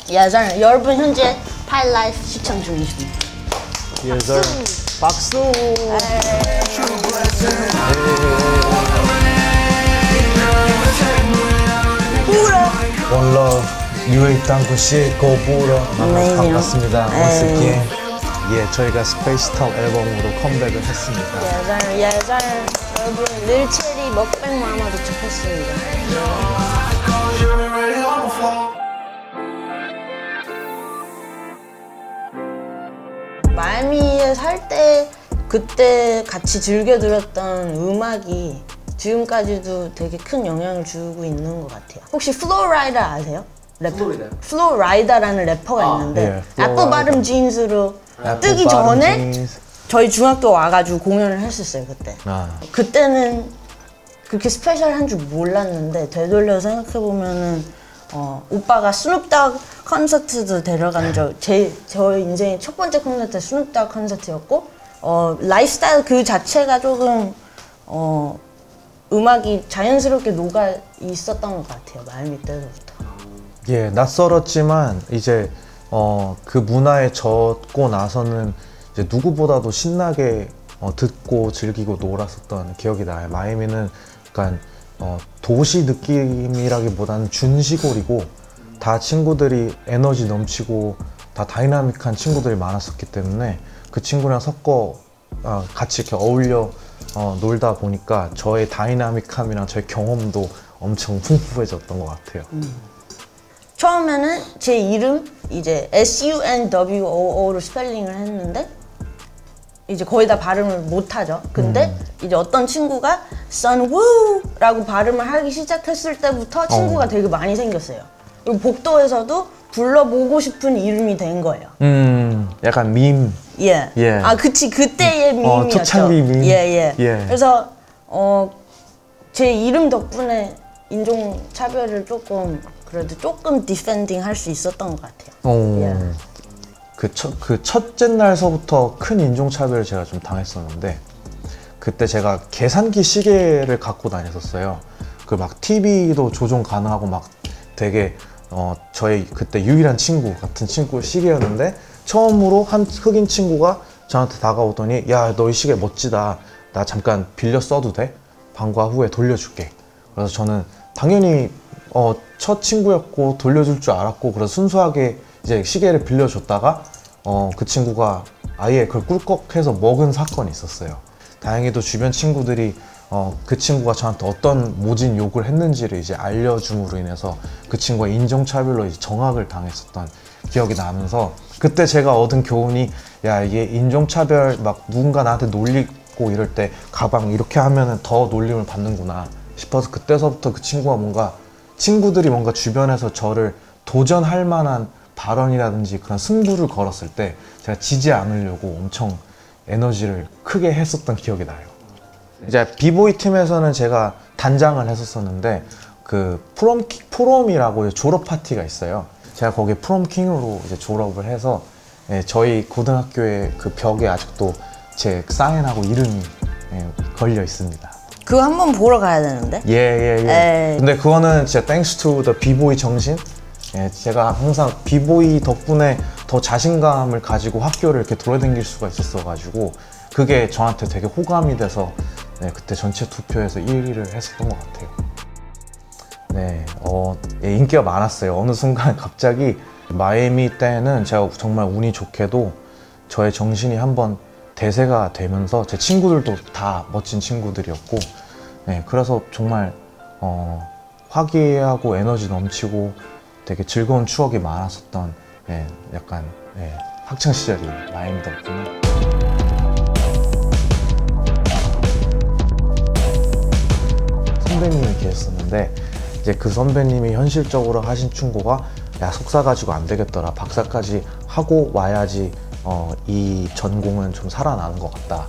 예전 여러분 현재 파이라이프 시청 중이십니다. 예전 박수. 원러 뉴웨이 땅구씨 고부러 반갑습니다. once again. 예, 저희가 스페이스탑 앨범으로 컴백을 했습니다. 예전 여러분 릴체리 먹방 마마 도착했습니다. 마이애미에 살 때 그때 같이 즐겨 들었던 음악이 지금까지도 되게 큰 영향을 주고 있는 것 같아요. 혹시 플로라이더 아세요? 플로라이더라는 래퍼가 있는데 애플 바름 진스로 뜨기 전에 저희 중학교 와가지고 공연을 했었어요. 그때. 그때는 그렇게 스페셜한 줄 몰랐는데 되돌려 생각해보면은 오빠가 스눕닥 콘서트도 데려간 저희 인생의 첫 번째 콘서트 스눕닥 콘서트였고 라이프스타일 그 자체가 조금 음악이 자연스럽게 녹아 있었던 것 같아요. 마이애미 때부터. 예, 낯설었지만 이제 그 문화에 젖고 나서는 이제 누구보다도 신나게 듣고 즐기고 놀았었던 기억이 나요. 마이애미는 약간 도시 느낌이라기보다는 준시골이고 다 친구들이 에너지 넘치고 다 다이나믹한 친구들이 많았었기 때문에 그 친구랑 섞어 같이 이렇게 어울려 놀다 보니까 저의 다이나믹함이랑 저의 경험도 엄청 풍부해졌던 것 같아요. 처음에는 제 이름 이제 SUNWOO로 스펠링을 했는데 이제 거의 다 발음을 못하죠. 근데 이제 어떤 친구가 sunwoo라고 발음을 하기 시작했을 때부터 친구가 되게 많이 생겼어요. 그리고 복도에서도 불러보고 싶은 이름이 된 거예요. 약간 밈. 예. 아, 그치. 그때의 밈이었죠. 초창기 밈. 예. 그래서 제 이름 덕분에 인종차별을 그래도 조금 디펜딩 할 수 있었던 것 같아요. 그 첫째 날서부터 큰 인종차별을 제가 좀 당했었는데 그때 제가 계산기 시계를 갖고 다녔었어요. 그 막 TV도 조종 가능하고 막 되게 저희 그때 유일한 친구 같은 친구 시계였는데 처음으로 한 흑인 친구가 저한테 다가오더니 야, 너 이 시계 멋지다. 나 잠깐 빌려 써도 돼? 방과 후에 돌려줄게. 그래서 저는 당연히 첫 친구였고 돌려줄 줄 알았고 그래서 순수하게 이제 시계를 빌려줬다가 그 친구가 아예 그걸 꿀꺽해서 먹은 사건이 있었어요. 다행히도 주변 친구들이 그 친구가 저한테 어떤 모진 욕을 했는지를 이제 알려줌으로 인해서 그 친구가 인종차별로 이제 정학을 당했었던 기억이 나면서 그때 제가 얻은 교훈이 야, 이게 인종차별 막 누군가 나한테 놀리고 이럴 때 가방 이렇게 하면은 더 놀림을 받는구나 싶어서 그때서부터 그 친구가 친구들이 뭔가 주변에서 저를 도전할 만한 발언이라든지 그런 승부를 걸었을 때 제가 지지 않으려고 엄청 에너지를 크게 했었던 기억이 나요. 이제 비보이 팀에서는 제가 단장을 했었었는데 그 프롬이라고 졸업 파티가 있어요. 제가 거기 프롬킹으로 이제 졸업을 해서 저희 고등학교의 그 벽에 아직도 제 사인하고 이름이 걸려 있습니다. 그거 한번 보러 가야 되는데? 예. 근데 그거는 진짜 thanks to the 비보이 정신? 제가 항상 비보이 덕분에 더 자신감을 가지고 학교를 이렇게 돌아다닐 수가 있었어가지고 그게 저한테 되게 호감이 돼서 그때 전체 투표에서 1위를 했었던 것 같아요. 인기가 많았어요. 어느 순간 갑자기 마이애미 때는 제가 정말 운이 좋게도 저의 정신이 한번 대세가 되면서 제 친구들도 다 멋진 친구들이었고 그래서 정말 화기애애하고 에너지 넘치고 되게 즐거운 추억이 많았었던 약간 학창시절이 마이애미 덕분에 선배님이 계셨었는데 이제 그 선배님이 현실적으로 하신 충고가 야, 석사 가지고 안 되겠더라. 박사까지 하고 와야지 이 전공은 좀 살아나는 것 같다.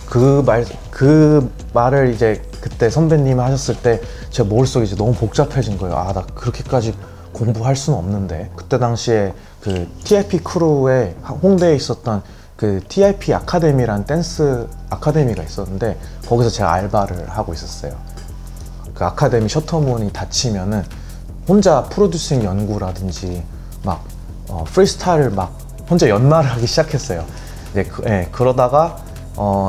그 말을 이제 그때 선배님이 하셨을 때 제 머릿속이 이제 너무 복잡해진 거예요. 아, 나 그렇게까지 공부할 수는 없는데. 그때 당시에 그 TIP 크루에 홍대에 있었던 그 TIP 아카데미라는 댄스 아카데미가 있었는데 거기서 제가 알바를 하고 있었어요. 그 아카데미 셔터문이 닫히면은 혼자 프로듀싱 연구라든지 막 프리스타일을 막 혼자 연말을 하기 시작했어요. 이제 그러다가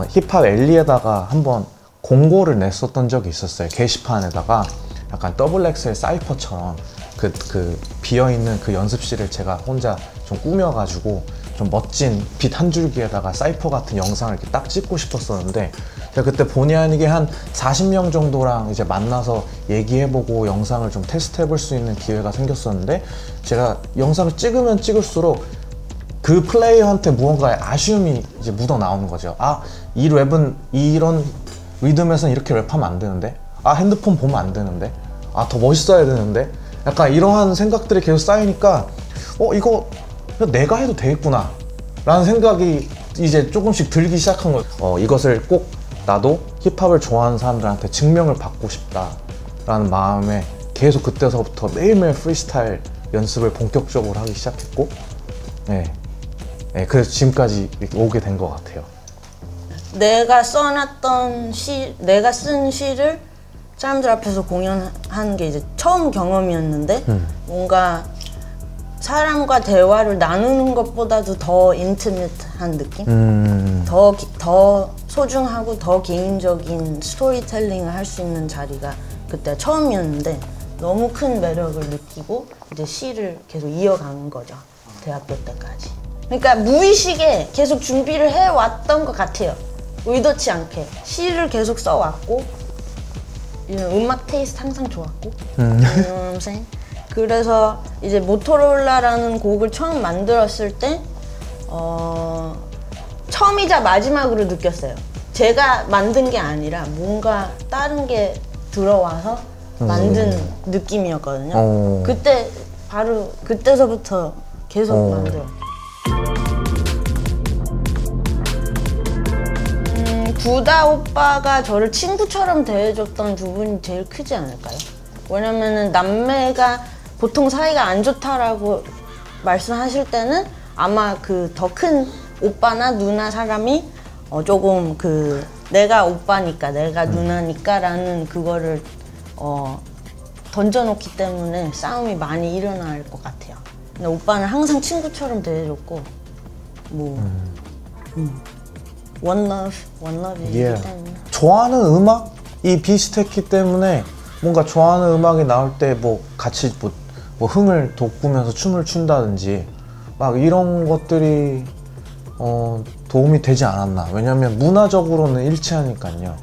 힙합 엘리에다가 한번 공고를 냈었던 적이 있었어요. 게시판에다가 약간 더블 엑셀 사이퍼처럼 그 비어있는 그 연습실을 제가 혼자 좀 꾸며가지고 좀 멋진 빛 한 줄기에다가 사이퍼 같은 영상을 이렇게 딱 찍고 싶었었는데, 제가 그때 본의 아니게 한 40명 정도랑 이제 만나서 얘기해보고 영상을 좀 테스트해볼 수 있는 기회가 생겼었는데, 제가 영상을 찍으면 찍을수록 그 플레이어한테 무언가의 아쉬움이 이제 묻어 나오는 거죠. 아, 이 랩은 이런 리듬에서는 이렇게 랩하면 안 되는데, 아, 핸드폰 보면 안 되는데, 아, 더 멋있어야 되는데, 약간 이러한 생각들이 계속 쌓이니까 이거 내가 해도 되겠구나 라는 생각이 이제 조금씩 들기 시작한 거예요. 이것을 꼭 나도 힙합을 좋아하는 사람들한테 증명을 받고 싶다 라는 마음에 계속 그때서부터 매일매일 프리스타일 연습을 본격적으로 하기 시작했고, 그래서 지금까지 이렇게 오게 된 것 같아요. 내가 써놨던 내가 쓴 시를 사람들 앞에서 공연하는 게 이제 처음 경험이었는데, 뭔가 사람과 대화를 나누는 것보다도 더 인티밋한 느낌? 더 소중하고 더 개인적인 스토리텔링을 할 수 있는 자리가 그때 처음이었는데, 너무 큰 매력을 느끼고 이제 시를 계속 이어가는 거죠. 대학교 때까지. 그러니까 무의식에 계속 준비를 해왔던 것 같아요. 의도치 않게 시를 계속 써왔고, 음악 테이스트 항상 좋았고, 그래서 이제 모토로라라는 곡을 처음 만들었을 때 처음이자 마지막으로 느꼈어요. 제가 만든 게 아니라 뭔가 다른 게 들어와서 만든 느낌이었거든요. 그때 바로 그때서부터 계속 만들어요. 부다 오빠가 저를 친구처럼 대해줬던 부분이 제일 크지 않을까요? 왜냐면은 남매가 보통 사이가 안 좋다라고 말씀하실 때는 아마 그 더 큰 오빠나 누나 사람이 조금 내가 오빠니까 내가 누나니까 라는 그거를 던져놓기 때문에 싸움이 많이 일어날 것 같아요. 근데 오빠는 항상 친구처럼 대해줬고, One Love이기 때문에. 좋아하는 음악이 비슷했기 때문에 뭔가 좋아하는 음악이 나올 때 같이 흥을 돋구면서 춤을 춘다든지 막 이런 것들이 도움이 되지 않았나. 왜냐면 문화적으로는 일치하니까요.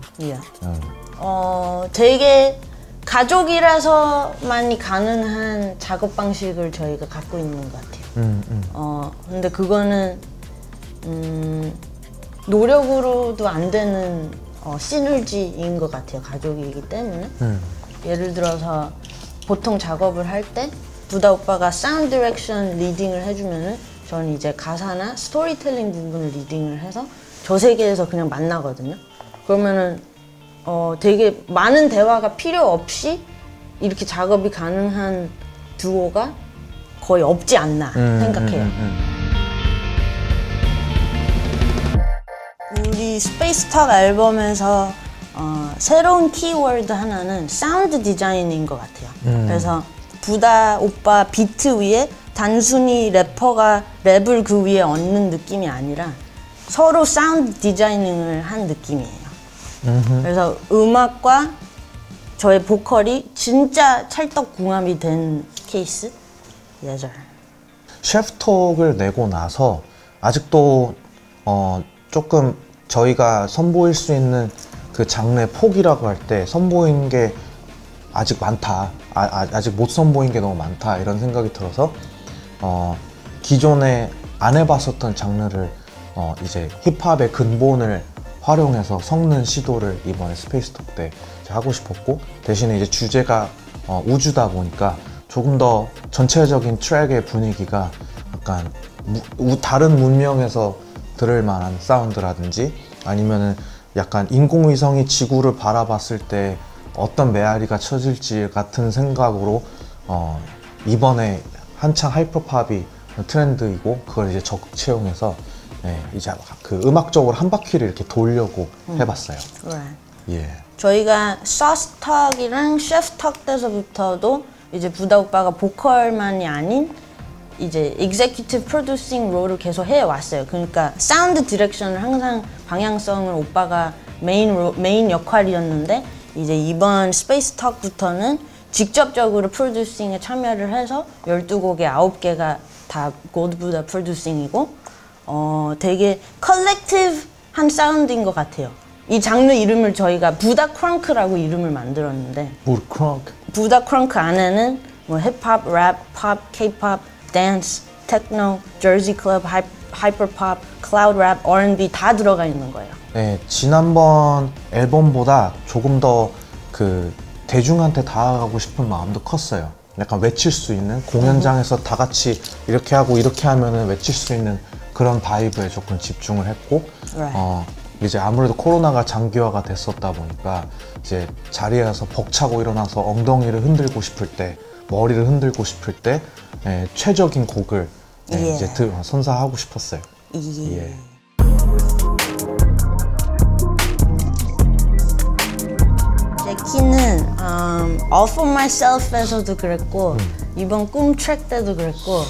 되게 가족이라서만이 가능한 작업 방식을 저희가 갖고 있는 것 같아요. 근데 그거는 노력으로도 안 되는 시너지인 것 같아요. 가족이기 때문에. 예를 들어서 보통 작업을 할 때 부다 오빠가 사운드 디렉션 리딩을 해주면은 저는 이제 가사나 스토리텔링 부분을 리딩을 해서 저 세계에서 그냥 만나거든요. 그러면은 되게 많은 대화가 필요 없이 이렇게 작업이 가능한 듀오가 거의 없지 않나 생각해요. 우리 스페이스톡 앨범에서 새로운 키워드 하나는 사운드 디자인인 것 같아요. 그래서 부다 오빠 비트 위에 단순히 래퍼가 랩을 그 위에 얹는 느낌이 아니라 서로 사운드 디자이닝을 한 느낌이에요. 그래서 음악과 저의 보컬이 진짜 찰떡궁합이 된 케이스? 예절. 셰프톡을 내고 나서 아직도 조금 저희가 선보일 수 있는 그 장르의 폭이라고 할 때 선보인 게 아직 많다, 아직 못 선보인 게 너무 많다 이런 생각이 들어서 기존에 안 해봤었던 장르를 이제 힙합의 근본을 활용해서 섞는 시도를 이번에 스페이스톡 때 하고 싶었고, 대신에 이제 주제가 우주다 보니까 조금 더 전체적인 트랙의 분위기가 약간 다른 문명에서 들을 만한 사운드라든지 아니면은 약간 인공위성이 지구를 바라봤을 때 어떤 메아리가 쳐질지 같은 생각으로 이번에 한창 하이퍼팝이 트렌드이고 그걸 이제 적극 채용해서 이제 그 음악적으로 한 바퀴를 이렇게 돌려고 해봤어요. 저희가 소스톡이랑 셰프톡 때서부터도 이제 부다 오빠가 보컬만이 아닌 이제 executive producing 롤을 계속 해왔어요. 그러니까 사운드 디렉션을 항상 방향성을 오빠가 메인 역할이었는데 이제 이번 스페이스 톡부터는 직접적으로 프로듀싱에 참여를 해서 12곡에 9개가 다 골드부다 프로듀싱이고 되게 컬렉티브한 사운드인 것 같아요. 이 장르 이름을 저희가 부다 크렁크라고 이름을 만들었는데 부다 크렁크 안에는 뭐 힙합, 랩, 팝, 케이팝, 댄스, 테크노, 저지 클럽, 하이퍼팝, 클라우드 랩, R&B 다 들어가 있는 거예요. 네, 지난번 앨범보다 조금 더 그 대중한테 다가가고 싶은 마음도 컸어요. 약간 외칠 수 있는 공연장에서 다 같이 이렇게 하고 이렇게 하면은 외칠 수 있는 그런 바이브에 조금 집중을 했고 이제 아무래도 코로나가 장기화가 됐었다 보니까 이제 자리에서 벅차고 일어나서 엉덩이를 흔들고 싶을 때 머리를 흔들고 싶을 때 최적인 곡을 이제 선사하고 싶었어요. 예. 제 키는 All For Myself에서도 그랬고 이번 꿈 트랙 때도 그랬고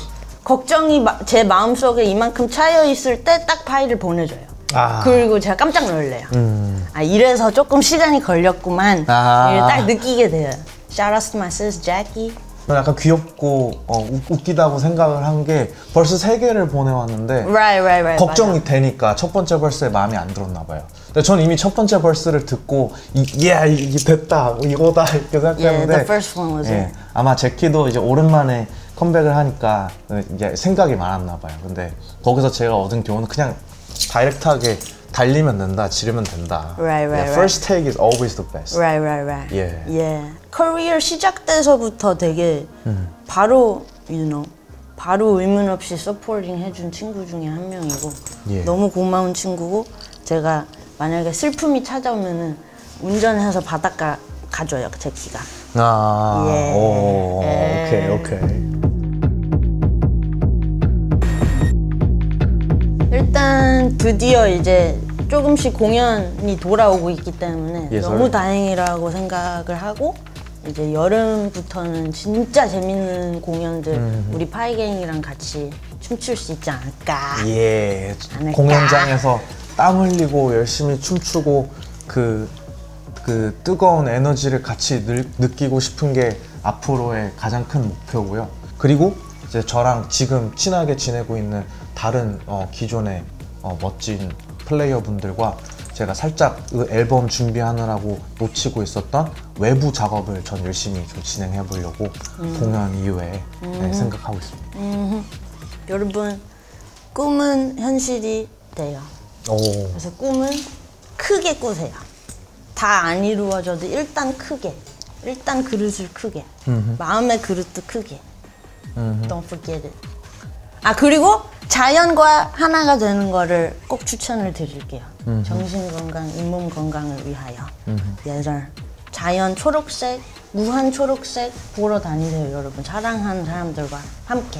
걱정이 제 마음속에 이만큼 차여 있을 때 딱 파일을 보내줘요. 그리고 제가 깜짝 놀래요. 이래서 조금 시간이 걸렸구만. 이걸 딱 느끼게 돼요. Shout out to my sis Jackie. 약간 귀엽고 웃기다고 생각을 한 게 벌써 3개를 보내왔는데 걱정이 맞아. 되니까 첫 번째 벌스에 마음에 안 들었나 봐요. 근데 전 이미 첫 번째 벌스를 듣고 이게 됐다 이거다 이렇게 생각했는데 the first one was it. 아마 제키도 이제 오랜만에 컴백을 하니까 이제 생각이 많았나 봐요. 근데 거기서 제가 얻은 교훈은 그냥 다이렉트하게 달리면 된다, 지르면 된다. First take is always the best. 커리어 시작돼서부터 되게 바로 바로 의문 없이 서포팅 해준 친구 중에 한 명이고 너무 고마운 친구고 제가 만약에 슬픔이 찾아오면은 운전해서 바닷가 가줘요, 제키가. 오케이. 일단 드디어 이제 조금씩 공연이 돌아오고 있기 때문에 너무 다행이라고 생각을 하고 이제 여름부터는 진짜 재밌는 공연들 우리 파이갱이랑 같이 춤출 수 있지 않을까. 공연장에서 땀 흘리고 열심히 춤추고 그 뜨거운 에너지를 같이 느끼고 싶은 게 앞으로의 가장 큰 목표고요. 그리고 이제 저랑 지금 친하게 지내고 있는 다른 기존의 멋진 플레이어분들과 제가 살짝 앨범 준비하느라고 놓치고 있었던 외부 작업을 전 열심히 좀 진행해 보려고 공연 이후에 생각하고 있습니다. 여러분, 꿈은 현실이 돼요. 그래서 꿈은 크게 꾸세요. 다 안 이루어져도 일단 크게, 일단 그릇을 크게, 마음의 그릇도 크게. Don't forget it. 그리고 자연과 하나가 되는 거를 꼭 추천을 드릴게요. 정신 건강, 잇몸 건강을 위하여. 자연 초록색, 무한 초록색 보러 다니세요, 여러분. 사랑하는 사람들과 함께.